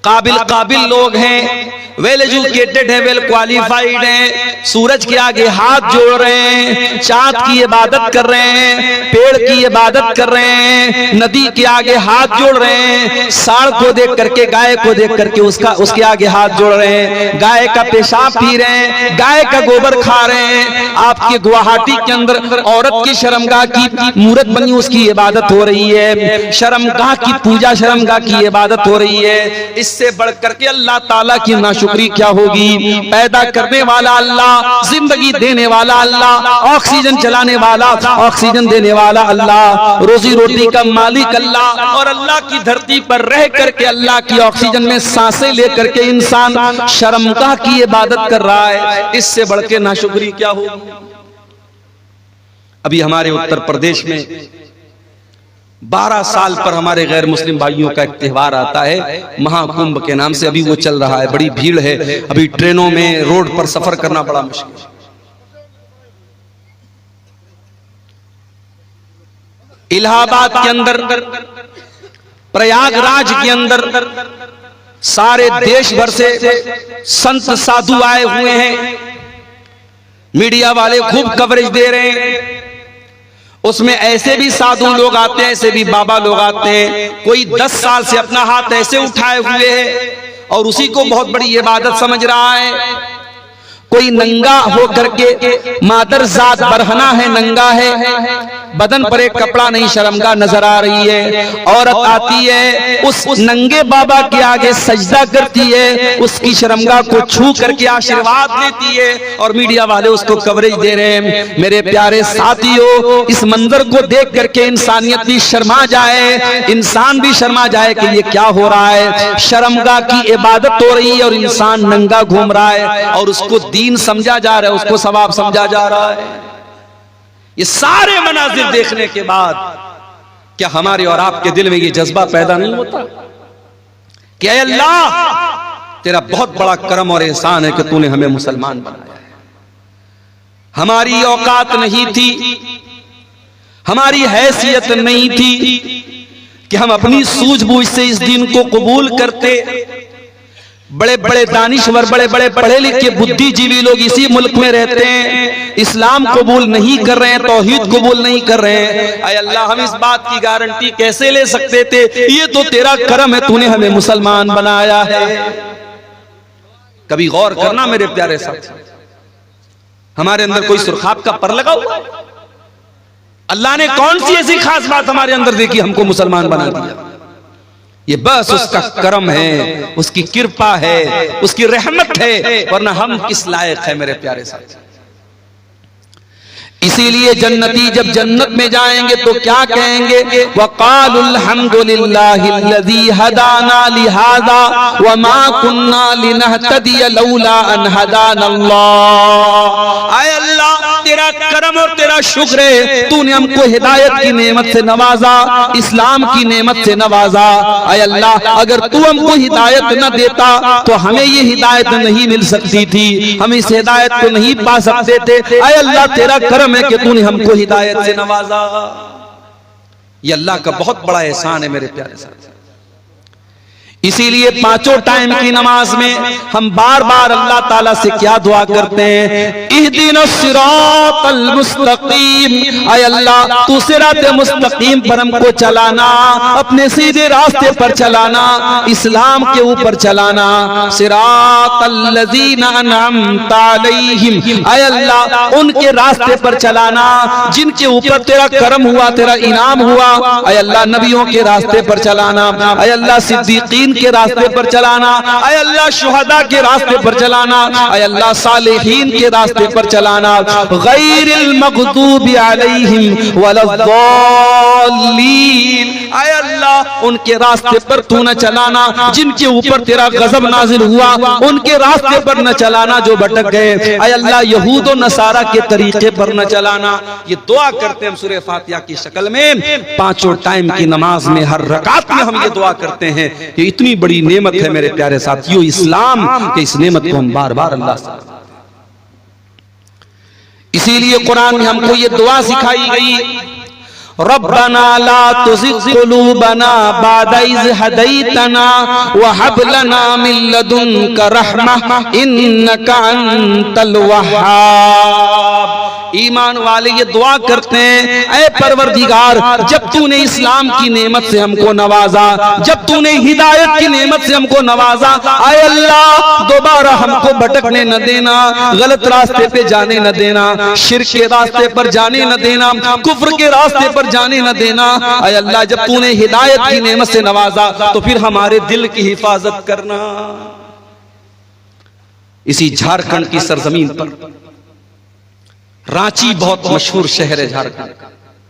काबिल लोग हैं, वेल एजुकेटेड है, वेल क्वालिफाइड हैं, सूरज के आगे हाथ जोड़ रहे हैं, चांद की इबादत कर रहे हैं, पेड़ की इबादत कर रहे हैं, नदी के आगे हाथ जोड़ रहे हैं, सांड को देख करके, गाय को देख करके उसके आगे हाथ जोड़ रहे हैं, गाय का पेशाब पी रहे हैं, गाय का गोबर खा रहे हैं। आपके गुवाहाटी के अंदर औरत की शर्मगाह की मूर्त बनी, उसकी इबादत हो रही है, शर्मगाह की पूजा, शर्मगाह की इबादत हो रही है। इससे बढ़ करके अल्लाह ताला की नाशुक्री क्या होगी? पैदा करने वाला अल्लाह, जिंदगी देने वाला अल्लाह, ऑक्सीजन चलाने वाला, ऑक्सीजन देने वाला अल्लाह, रोजी रोटी का मालिक अल्लाह, और अल्लाह की धरती पर रह करके अल्लाह की ऑक्सीजन में सांसें लेकर के इंसान शर्मगाह की इबादत कर रहा है। इससे बढ़ के नाशुक्री क्या होगी? अभी हमारे उत्तर प्रदेश में 12 साल पर हमारे गैर मुस्लिम भाइयों का एक त्योहार आता है, महाकुंभ के नाम से। अभी वो चल रहा है, बड़ी भीड़ है, अभी ट्रेनों में, रोड पर सफर करना बड़ा मुश्किल है। इलाहाबाद के अंदर, प्रयागराज के अंदर सारे देश भर से संत साधु आए हुए हैं, मीडिया वाले खूब कवरेज दे रहे हैं। उसमें ऐसे भी साधु लोग आते हैं, ऐसे भी बाबा लोग आते हैं। कोई 10 साल से अपना हाथ ऐसे उठाए हुए है और उसी को बहुत बड़ी इबादत समझ रहा है। कोई नंगा हो करके, मादर जात बरहना है, नंगा है, बदन पर एक कपड़ा नहीं, शर्मगाह नजर आ रही है। औरत आती है, उस नंगे बाबा के आगे सजदा करती है, उसकी शर्मगाह को छू करके आशीर्वाद लेती है, और मीडिया वाले उसको कवरेज दे रहे हैं। मेरे प्यारे साथियों, इस मंजर को देख करके इंसानियत भी शर्मा जाए, इंसान भी शर्मा जाए कि ये क्या हो रहा है। शर्मगाह की इबादत हो रही है और इंसान नंगा घूम रहा है, और उसको दीन समझा जा रहा है, उसको सवाब समझा जा रहा है। ये सारे मनाजिर देखने के बाद क्या हमारे और आपके दिल में ये जज्बा पैदा नहीं होता कि ऐ अल्लाह, तेरा बहुत बड़ा करम और एहसान है कि तूने हमें मुसलमान बनाया है। हमारी औकात नहीं थी, हमारी हैसियत नहीं थी कि हम अपनी सूझबूझ से इस दीन को कबूल करते। बड़े बड़े दानिश्वर, बड़े बड़े पढ़े लिखे बुद्धिजीवी लोग इसी मुल्क में रहते हैं, इस्लाम कबूल नहीं कर रहे हैं, तौहीद कबूल नहीं कर रहे हैं। ऐ अल्लाह, हम इस बात की गारंटी कैसे ले सकते थे? ये तो तेरा करम है, तूने हमें मुसलमान बनाया है। कभी गौर करना मेरे प्यारे साथी, हमारे अंदर कोई सुरखाब का पर लगा हुआ है? अल्लाह ने कौन सी ऐसी खास बात हमारे अंदर देखी, हमको मुसलमान बना दिया? ये बस उसका करम है, उसकी कृपा है, उसकी रहमत है, वरना हम किस लायक है मेरे प्यारे साथी। इसीलिए जन्नती जब जन्नत में जाएंगे तो क्या कहेंगे? वक़ालुल हम्दुलिल्लाहिल्लज़ी हदाना लिहाज़ा वमा कुन्ना लिनहतदिय लौला अन हदानल्लाह। आए अल्लाह, तेरा करम और तेरा शुक्र है, तूने हमको हिदायत की नेमत से नवाजा, इस्लाम की नेमत से नवाजा। आए अल्लाह, अगर तू हमको हिदायत न देता तो हमें ये हिदायत नहीं मिल सकती थी, हम इस हिदायत को नहीं पा सकते थे। आए अल्लाह, तेरा करम है कि तूने हमको हिदायत से नवाजा। ये अल्लाह का बहुत बड़ा एहसान है मेरे प्यारे साथी। इसीलिए 5 टाइम की नमाज में हम बार बार अल्लाह ताला से क्या दुआ करते हैं? इहदिनस सिरातल मुस्तकीम। आय अल्लाह, तू सिराते मुस्तकीम पर हमको चलाना, अपने सीधे रास्ते पर चलाना, इस्लाम के ऊपर चलाना। सिरातल लज़ीना अनअमता अलैहिम। आय अल्लाह, उनके रास्ते पर चलाना जिनके ऊपर तेरा करम हुआ, तेरा इनाम हुआ। आय अल्लाह, नबियों के रास्ते पर चलाना। आय अल्लाह, सिद्दीकीन के रास्ते पर चलाना। आय अल्लाह, शुहदा के रास्ते पर चलाना। आय अल्लाह, सालिहीन के रास्ते पर चलाना। गैरिल मग़दूबि अलैहिम वलद्दाल्लीन। आय अल्लाह, उनके रास्ते पर तू न चलाना जिनके ऊपर तेरा गजब नाजिल हुआ, उनके रास्ते पर न चलाना जो भटक गए। आय अल्लाह, यहूद और नसारा के तरीके पर न चलाना। ये दुआ करते हम सूरह फातिहा की शक्ल में 5 टाइम की नमाज में, हर रकात में हम ये दुआ करते हैं। ये इतनी बड़ी नेमत है मेरे प्यारे साथियों, इस्लाम के इस नेमत को हम बार बार अल्लाह से। इसीलिए कुरान में हमको ये दुआ सिखाई गई, रब्बना ला तुज़िग़ क़ुलूबना बअद इज़ हदैतना व हब लना मिन लदुनका रहमह इन्नका अंतल वह्हाब। ईमान वाले ये दुआ करते हैं, ऐ परवरदिगार, जब तूने इस्लाम की नेमत से हमको नवाजा, जब तूने हिदायत की नेमत से हमको नवाजा, आए अल्लाह दोबारा हमको भटकने न देना, गलत रास्ते पे जाने न देना, शिर्क के रास्ते पर जाने न देना, कुफ्र के रास्ते पर जाने न देना। आए अल्लाह, जब तूने हिदायत की नेमत से नवाजा तो फिर हमारे दिल की हिफाजत करना। इसी झारखंड की सरजमीन पर रांची बहुत मशहूर शहर है, झारखंड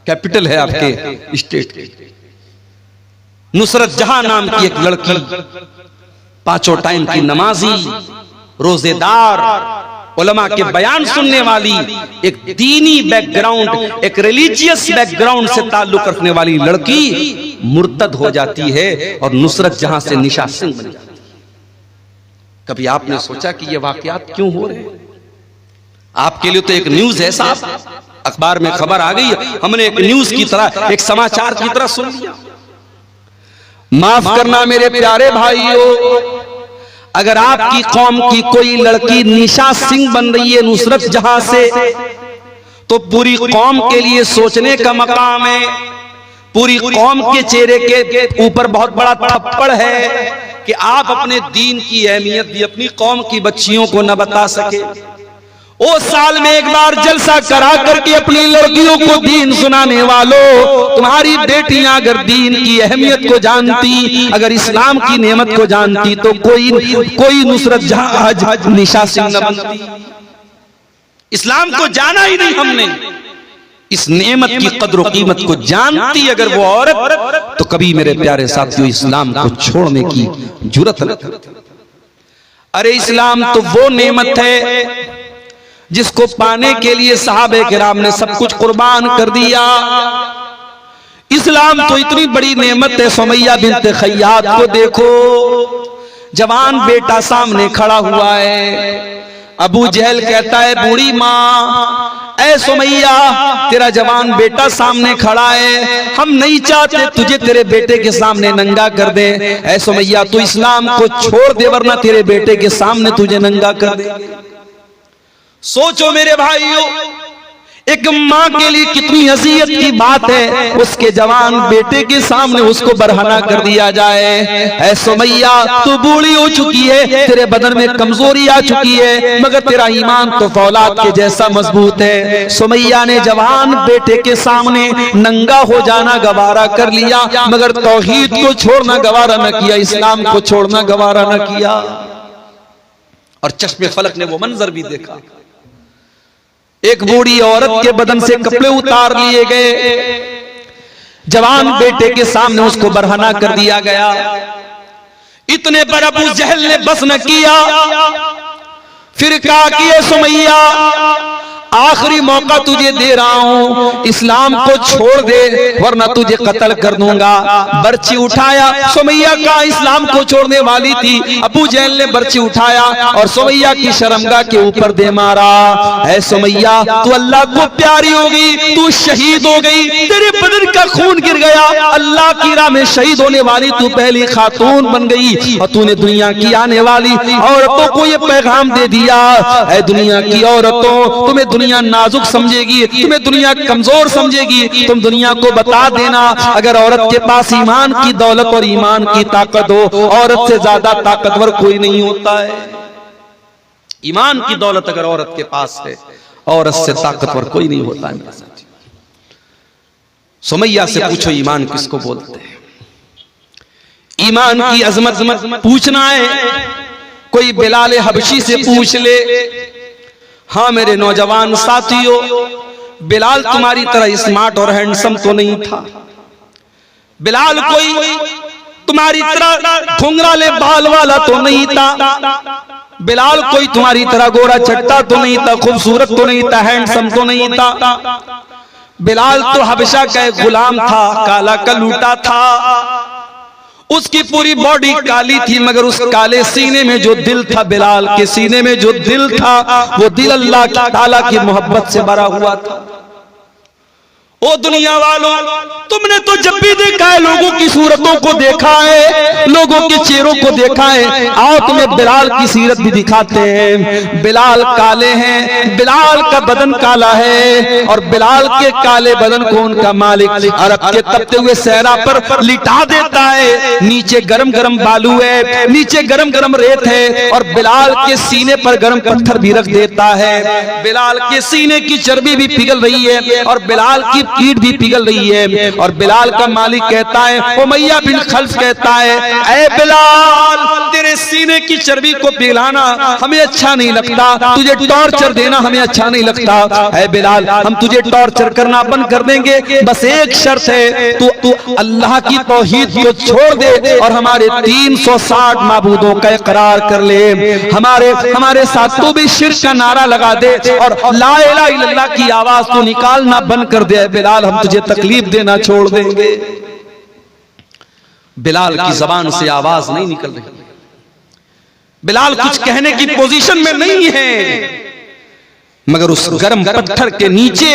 कैपिटल है आपके स्टेट की। नुसरत जहां नाम की एक लड़की, पांचों टाइम की नमाजी, रोजेदार, उलमा के बयान सुनने वाली, एक दीनी बैकग्राउंड, एक रिलीजियस बैकग्राउंड से ताल्लुक रखने वाली लड़की मुर्तद हो जाती है और नुसरत जहां से निशा सिंह बन जाती है। कभी आपने सोचा कि ये वाकयात क्यों हो रहे हैं? आपके लिए तो एक न्यूज है साहब, अखबार में खबर आ गई, हमने एक न्यूज की तरह, एक समाचार की तरह सुन लिया। माफ करना मेरे प्यारे भाइयों, अगर आपकी कौम की कोई लड़की निशा सिंह बन रही है नुसरत जहां से, तो पूरी कौम के लिए सोचने का मकाम है। पूरी कौम के चेहरे के ऊपर बहुत बड़ा थप्पड़ है कि आप अपने दीन की अहमियत भी अपनी कौम की बच्चियों को न बता सके। ओ साल में एक बार जलसा करा करके अपनी लड़कियों को दीन सुनाने वालों, तुम्हारी बेटियां अगर दीन की अहमियत को जानती, अगर इस्लाम की नेमत को जानती, तो कोई नुसरत जहां आज निशा सिंह न बनती। इस्लाम को जाना ही नहीं हमने, इस नेमत की कद्र कीमत को जानती अगर वो औरत, तो कभी मेरे प्यारे साथियों इस्लाम को छोड़ने की जुर्रत न करती। अरे इस्लाम तो वो नेमत है जिसको पाने के लिए सहाबे किराम ने सब कुछ कुर्बान कर दिया। इस्लाम तो इतनी बड़ी नेमत है। सुमैया बिन्त खय्यात को देखो, जवान बेटा सामने खड़ा हुआ है। अबू जहल कहता है, बूढ़ी माँ, ऐ सुमैया, तेरा जवान बेटा सामने खड़ा है, हम नहीं चाहते तुझे तेरे बेटे के सामने नंगा कर दे। ऐ सुमैया, तू इस्लाम को छोड़ दे वरना तेरे बेटे के सामने तुझे नंगा कर दे। सोचो मेरे भाइयों, एक माँ के लिए कितनी अज़ियत की बात है, उसके जवान बेटे के सामने उसको बरहना कर दिया जाए। ऐ सुमैया, तू बूढ़ी हो चुकी है, तेरे बदन में कमजोरी आ चुकी है, मगर तेरा ईमान तो फौलाद के जैसा मजबूत है। सुमैया ने जवान बेटे के सामने नंगा हो जाना गवारा कर लिया, मगर तौहीद को छोड़ना गवारा न किया, इस्लाम को छोड़ना गवारा न किया। और चश्मे फलक ने वो मंजर भी देखा, एक बूढ़ी औरत के बदन से कपड़े उतार लिए गए, जवान बेटे के सामने उसको बरहना कर दिया गया। इतने पर अबू जहल ने बस न किया, फिर कहा कि ये सुमैया, आखिरी मौका तुझे दे रहा हूं, इस्लाम को छोड़ दे वरना तुझे कत्ल कर दूंगा। बर्छी उठाया, सुमैया का इस्लाम को छोड़ने वाली थी। अबू जहल ने बर्छी उठाया और सुमैया की शर्मगाह के ऊपर दे मारा। ऐ सुमैया, तू अल्लाह को प्यारी हो गई, तू शहीद हो गई, तेरे बदन का खून गिर गया, अल्लाह की राह में शहीद होने वाली तू पहली खातून बन गई। और तूने दुनिया की आने वाली औरतों को ये पैगाम दे दिया, ऐ दुनिया की औरतों, तुम्हें दुनिया नाजुक समझेगी, तुम्हें दुनिया कमजोर समझेगी, तुम दुनिया को बता देना, अगर औरत के पास ईमान की दौलत और ईमान की ताकत हो, औरत से ज्यादा ताकतवर कोई नहीं होता है। ईमान की दौलत अगर औरत के पास है, औरत से ताकतवर कोई नहीं होता है। सुमैया से पूछो ईमान किसको बोलते हैं? ईमान की अजमत पूछना है, कोई बिलाल हबशी से पूछ ले। हाँ मेरे नौजवान साथियों, बिलाल तुम्हारी तरह स्मार्ट और हैंडसम तो नहीं था। बिलाल कोई तुम्हारी तरह घुंघराले बाल वाला तो नहीं था। बिलाल कोई तुम्हारी तरह गोरा चट्टा तो नहीं था, खूबसूरत तो नहीं था, हैंडसम तो नहीं था। बिलाल तो हबशा का एक गुलाम था, काला कलूटा था। उसकी पूरी बॉडी काली थी, मगर उस काले सीने में जो दिल था, बिलाल के सीने में जो दिल था, वो दिल अल्लाह ताला की मोहब्बत से भरा हुआ था। ओ दुनिया वालों, तुमने तो जब भी देखा है लोगों की सूरतों को देखा है, लोगों के चेहरों को देखा है। आओ तुम्हें बिलाल की सीरत भी दिखाते हैं। बिलाल काले हैं, बिलाल का बदन काला है और बिलाल के काले बदन को उनका मालिक अरब के तपते हुए सहरा पर लिटा देता है। नीचे गरम गरम बालू है, नीचे गरम गरम रेत है और बिलाल के सीने पर गरम पत्थर भी रख देता है। बिलाल के सीने की चर्बी भी पिघल रही है और बिलाल की ईंट भी पिघल रही है। और बिलाल का मालिक कहता है, उमैया बिन खल्फ कहता है, ऐ बिलाल, तेरे सीने की चर्बी को पिघलाना हमें अच्छा नहीं लगता, तुझे टॉर्चर देना हमें अच्छा नहीं लगता। ऐ बिलाल, हम तुझे टॉर्चर करना बंद कर देंगे, बस एक शर्त है, तू अल्लाह की तौहीद को छोड़ दे और हमारे 360 माबूदों का इकरार कर ले। हमारे साथ तू भी शिर्क का नारा लगा दे और ला इलाहा इल्लल्लाह की आवाज तो निकालना बंद कर दे। बिलाल, हम तुझे तकलीफ देना छोड़ देंगे। बिलाल की जबान से आवाज नहीं निकल रही। बिलाल कुछ कहने की पोजीशन में नहीं है, मगर उस गर्म पत्थर के नीचे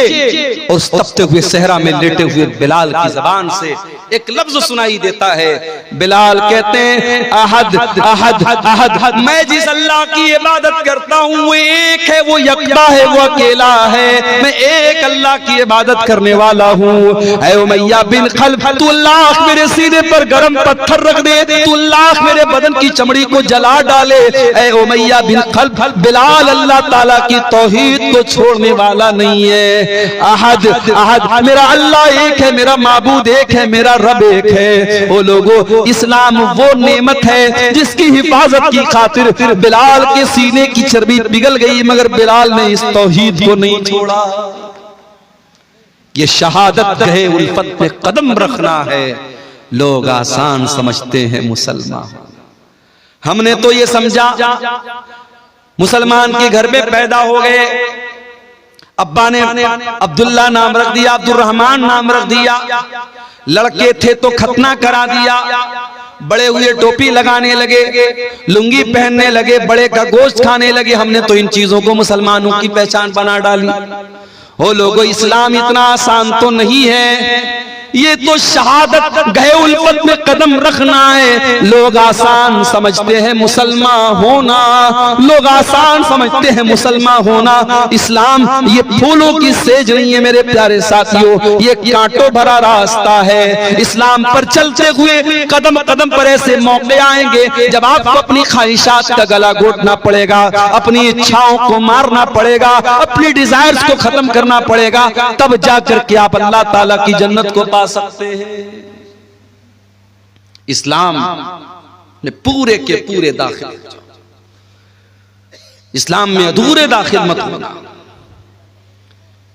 और उस तपते हुए सहरा में लेटे हुए बिलाल की जबान से एक लफ्ज सुनाई देता है। बिलाल कहते हैं, अहद अहद अहद, मैं जिस अल्लाह की इबादत करता हूं वो एक है, वो यकता है, वो अकेला है, मैं एक अल्लाह की इबादत करने वाला हूं। ऐ उमैया बिन खल्फ, तू लाख मेरे सीने पर गरम पत्थर रख दे, तू लाख मेरे बदन की चमड़ी को जला डाले, ऐ उमैया बिन खल्फ, बिलाल अल्लाह ताला की तौहीद को छोड़ने वाला नहीं है। अहद अहद, मेरा अल्लाह एक है, मेरा माबूद एक है, मेरा रब एक है। ओ लोगों, इस्लाम वो नेमत है जिसकी हिफाजत की खातिर बिलाल के सीने की चर्बी पिघल गई, मगर बिलाल ने इस तौहीद को नहीं छोड़ा। ये शहादत गहे उल्फत में कदम रखना है। लोग आसान समझते हैं मुसलमान, हमने तो ये समझा मुसलमान के घर में पैदा हो गए, अब्बा ने अब्दुल्ला नाम रख दिया, अब्दुर्रहमान नाम रख दिया, लड़के थे तो खतना करा दिया, बड़े हुए टोपी लगाने लगे, लुंगी पहनने लगे, बड़े का गोश्त खाने लगे। हमने तो इन चीजों को मुसलमानों की पहचान बना डाली। हो लोगों, इस्लाम इतना आसान तो नहीं है, ये तो शहादत गए उल्फत में कदम रखना है। लोग आसान समझते हैं मुसलमान होना, लोग आसान समझते हैं मुसलमान होना। इस्लाम ये फूलों की सेज नहीं है मेरे प्यारे साथियों, ये कांटों भरा रास्ता है। इस्लाम पर चलते हुए कदम कदम पर ऐसे मौके आएंगे जब आपको अपनी ख्वाहिशात का गला घोटना पड़ेगा, अपनी इच्छाओं को मारना पड़ेगा, अपनी डिजायर्स को खत्म करना पड़ेगा, तब जाकर के आप अल्लाह ताला की जन्नत को पा सकते हैं। इस्लाम ने पूरे के पूरे दाखिल, इस्लाम में अधूरे दाखिल मत होना।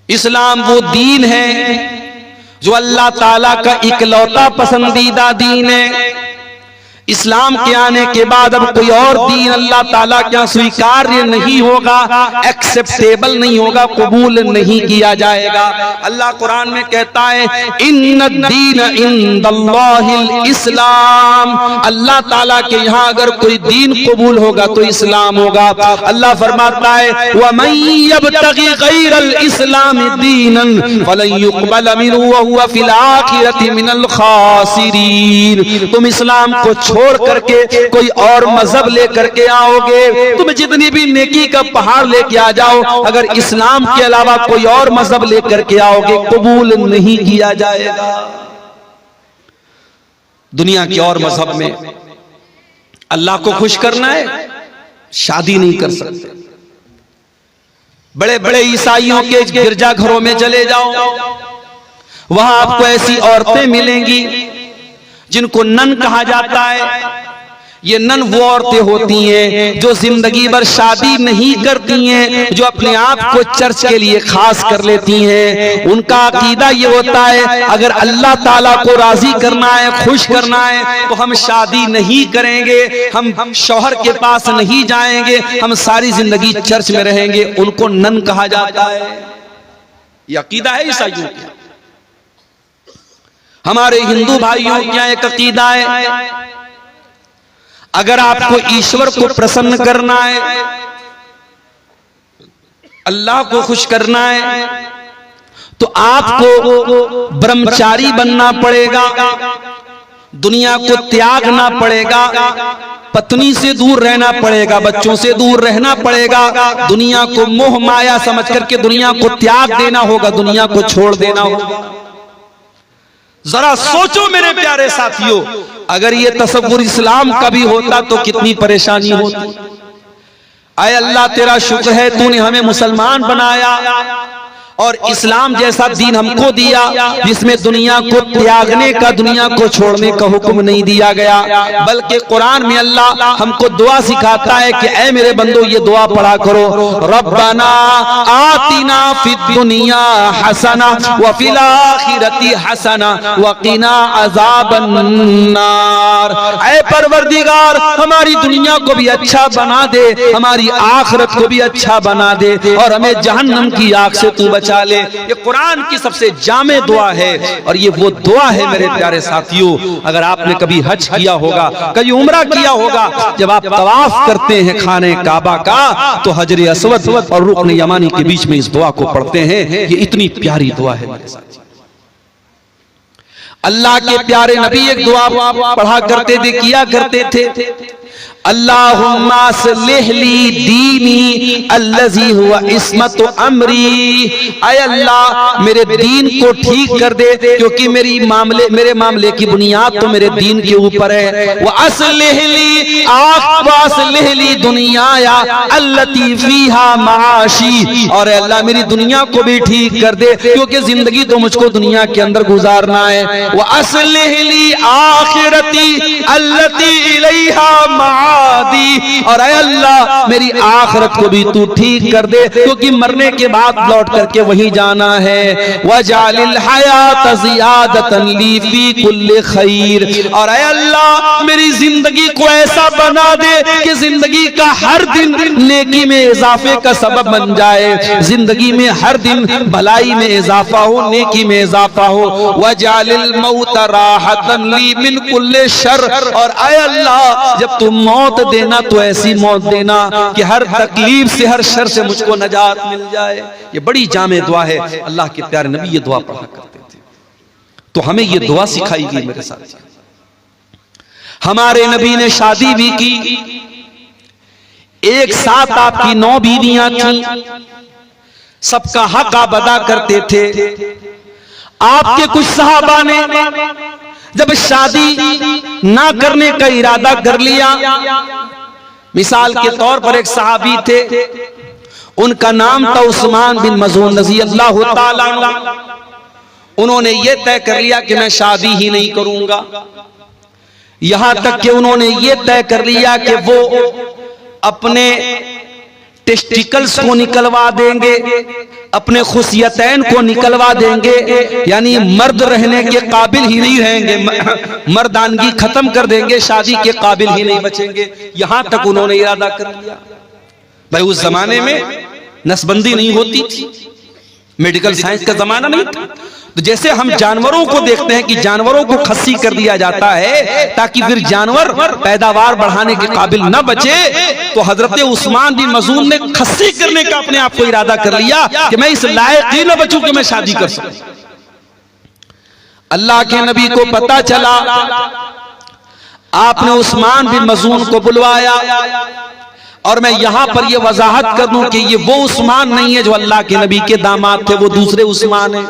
इस्लाम वो दीन है जो अल्लाह ताला का इकलौता पसंदीदा दीन है। इस्लाम के आने के बाद अब कोई और दीन अल्लाह ताला क्या स्वीकार्य नहीं होगा, एक्सेप्टेबल नहीं होगा, कबूल नहीं किया जाएगा। अल्लाह कुरान में कहता है, इन्नद्दीन इंदल्लाहिल इस्लाम, अल्लाह ताला के यहाँ अगर कोई दीन कबूल होगा तो इस्लाम होगा। अल्लाह फरमाता है, वमन यब्तगी गैरल इस्लाम दीनन फलन युक़बल मिन्हु व हुवा फिल आखिरति मिनल खासिरीन। तुम इस्लाम को छोड़ करके कोई और मजहब लेकर के आओगे, तुम जितनी भी नेकी का पहाड़ लेके आ जाओ, अगर इस्लाम के अलावा कोई और मजहब लेकर के आओगे कबूल नहीं किया जाएगा। दुनिया के और मजहब में अल्लाह को खुश करना है, शादी नहीं कर सकते। बड़े बड़े ईसाइयों के गिरजाघरों में चले जाओ, वहां आपको ऐसी औरतें मिलेंगी जिनको नन कहा जाता है। ये नन वो औरतें होती हैं जो जिंदगी भर शादी नहीं करती हैं, जो अपने आप को चर्च के लिए खास कर लेती हैं। उनका अकीदा ये होता है, अगर अल्लाह ताला को राजी करना है, खुश करना है, तो हम शादी नहीं करेंगे, हम शौहर के पास नहीं जाएंगे, हम सारी जिंदगी चर्च में रहेंगे। उनको नन कहा जाता है। ये अकीदा है ईसाइयों का। हमारे हिंदू भाइयों क्या एक अकीदा है, अगर आपको ईश्वर को प्रसन्न करना है, अल्लाह को खुश करना है, तो आपको ब्रह्मचारी बनना पड़ेगा, दुनिया को त्यागना पड़ेगा, पत्नी से दूर रहना पड़ेगा, बच्चों से दूर रहना पड़ेगा, दुनिया को मोह माया समझ करके दुनिया को त्याग देना होगा, दुनिया को छोड़ देना होगा। जरा सोचो मेरे प्यारे साथियों, अगर ये तसव्वुर इस्लाम का भी होता तो कितनी परेशानी होती। आए अल्लाह तेरा शुक्र है तूने हमें मुसलमान बनाया और इस्लाम जैसा दीन हमको दिया जिसमें दुनिया को त्यागने का, दुनिया को छोड़ने का हुक्म नहीं दिया गया, बल्कि कुरान में अल्लाह हमको दुआ सिखाता है कि ऐ मेरे बंदो ये दुआ पढ़ा करो, रब्बना आतिना फिद दुनिया हसना व फिल आखिरती हसना व क़िना अज़ाबन नार। ऐ परवरदिगार हमारी दुनिया को भी अच्छा बना दे, हमारी आखिरत को भी अच्छा बना दे और हमें जहन्नम की आग से तू बचा ले। ये कुरान की सबसे जामे दुआ है और ये वो दुआ है मेरे प्यारे साथियों। अगर आपने कभी हज किया होगा, कभी उम्रा किया होगा, जब आप तवाफ करते हैं खाने काबा का तो हजर अस्वद और रुकन यमानी के बीच में इस दुआ को पढ़ते हैं। ये इतनी प्यारी दुआ है मेरे साथियों। अल्लाह के प्यारे नबी एक दुआ पढ़ा करते थे, किया करते थे, अल्लाहुम्मा अस्लिह ली दीनी अल्लज़ी हुवा इस्मत अमरी। ऐ अल्लाह मेरे दीन को ठीक कर दे क्योंकि मेरे मामले की बुनियाद तो मेरे दीन के ऊपर है। व अस्लिह ली दुनियाया अल्लती फीहा माशी, और अल्लाह मेरी दुनिया को भी ठीक कर दे क्योंकि जिंदगी तो मुझको दुनिया के अंदर गुजारना है। व अस्लिह ली आखिरती अल्लती इलैहा दी, और ऐ अल्लाह मेरी आखिरत को भी तू ठीक कर दे क्योंकि मरने के बाद लौट करके वही जाना है। वजालिल हयात ज़ियादतन ली फी कुल्ली खैर, और ऐ अल्लाह मेरी जिंदगी को ऐसा बना दे कि जिंदगी का हर दिन नेकी में इजाफे का सबब बन जाए, जिंदगी में हर दिन भलाई में इजाफा हो, नेकी में इजाफा हो। वजालिल मौत राहतन ली मिन कुल्ली शर, और ऐ अल्लाह जब तुम मौत देना तो ऐसी मौत देना कि हर तकलीफ से, हर शर से मुझको नजात मिल जाए। ये बड़ी जामे दुआ है। अल्लाह के प्यारे नबी ये दुआ पढ़ा करते थे, तो हमें ये दुआ सिखाई गई मेरे साथ। हमारे नबी ने शादी भी की, एक साथ आपकी 9 बीवियां थी, सबका हक आप अदा करते थे। आपके कुछ सहाबा ने जब शादी ना करने का इरादा कर लिया, मिसाल के तौर पर एक सहाबी थे, उनका नाम था उस्मान बिन मज़ून रज़ी अल्लाह ताला अन्हु। उन्होंने ये तय कर लिया कि मैं शादी ही नहीं करूंगा, यहां तक कि उन्होंने ये तय कर लिया कि वो अपने टेस्टिकल्स को निकलवा देंगे, अपने खुशियतैन को निकलवा देंगे, यानी मर्द रहने के काबिल ही नहीं रहेंगे, मर्दानगी खत्म कर देंगे, शादी के काबिल ही नहीं बचेंगे। यहां तक उन्होंने इरादा कर लिया। भाई उस जमाने में नसबंदी नहीं होती थी, मेडिकल साइंस का जमाना नहीं था, तो जैसे हम जानवरों को देखते हैं कि जानवरों को खस्सी कर दिया जाता है ताकि फिर जानवर पैदावार बढ़ाने के काबिल न बचे, तो हजरत उस्मान बिन मज़ून ने खस्सी करने का अपने आप को इरादा कर लिया कि मैं इस लायक ही न बचूं कि मैं शादी कर सकूं। अल्लाह के नबी को पता चला, आपने उस्मान बिन मज़ून को बुलवाया, और मैं यहां पर यह वजाहत कर दूं कि ये वो उस्मान नहीं है जो अल्लाह के नबी के दामाद थे, वो दूसरे उस्मान है।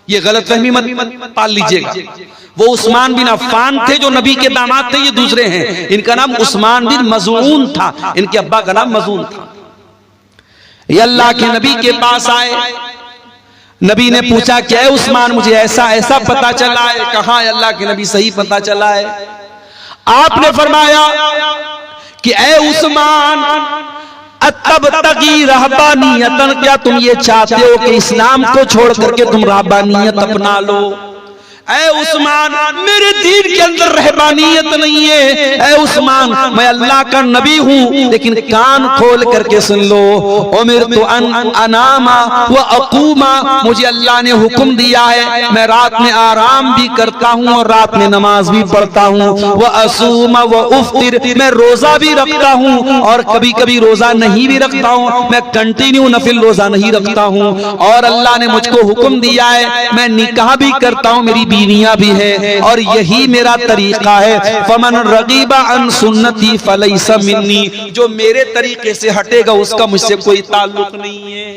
ये गलतफहमी मत पाल लीजिएगा, वो उस्मान बिन अफ़्फ़ान थे जो नबी के दामाद थे, ये दूसरे हैं। इनका नाम उस्मान बिन मज़ून था, इनके अब्बा का नाम मज़ून था। ये अल्लाह के नबी के पास आए, नबी ने पूछा क्या है उस्मान, मुझे ऐसा ऐसा पता चला है। कहा अल्लाह के नबी सही पता चला है। आपने फरमाया कि ऐ उस्मान तब तकी रहबानियतन, क्या तुम ये चाहते हो कि इस्लाम को छोड़ करके तुम रहबानियत अपना लो? ऐ उस्मान, मेरे दीन के अंदर रहबानियत नहीं है। ऐ उस्मान, मैं अल्लाह का नबी हूँ, लेकिन कान खोल करके सुन लो। उमिरतु अन अनामा व अकूमा, मुझे अल्लाह ने हुक्म दिया है मैं रात में आराम भी करता हूँ और रात में नमाज भी पढ़ता हूँ। व असूमा व उफ्तिर, मैं रोजा भी रखता हूँ और कभी कभी रोजा नहीं भी रखता हूँ, मैं कंटिन्यू नफिल रोजा नहीं रखता हूँ। और अल्लाह ने मुझको हुक्म दिया है मैं निकाह भी करता हूँ, मेरी बीवियां भी है और यही मेरा तरीका है। फमन रगीबा अन सुन्नती फलैसा मिन्नी, जो मेरे तरीके से हटेगा उसका मुझसे कोई ताल्लुक नहीं है।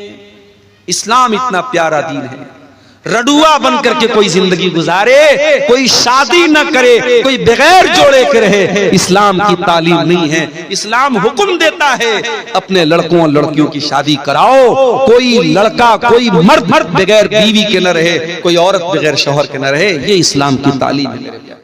इस्लाम इतना प्यारा दीन है। रडुआ बन करके कोई जिंदगी गुजारे, कोई शादी न करे, कोई बगैर जोड़े के रहे, इस्लाम की तालीम नहीं है। इस्लाम हुक्म देता है अपने लड़कों और लड़कियों की शादी कराओ। कोई लड़का, कोई मर्द बगैर बीवी के न रहे, कोई औरत बगैर शौहर के न रहे। ये इस्लाम की तालीम है।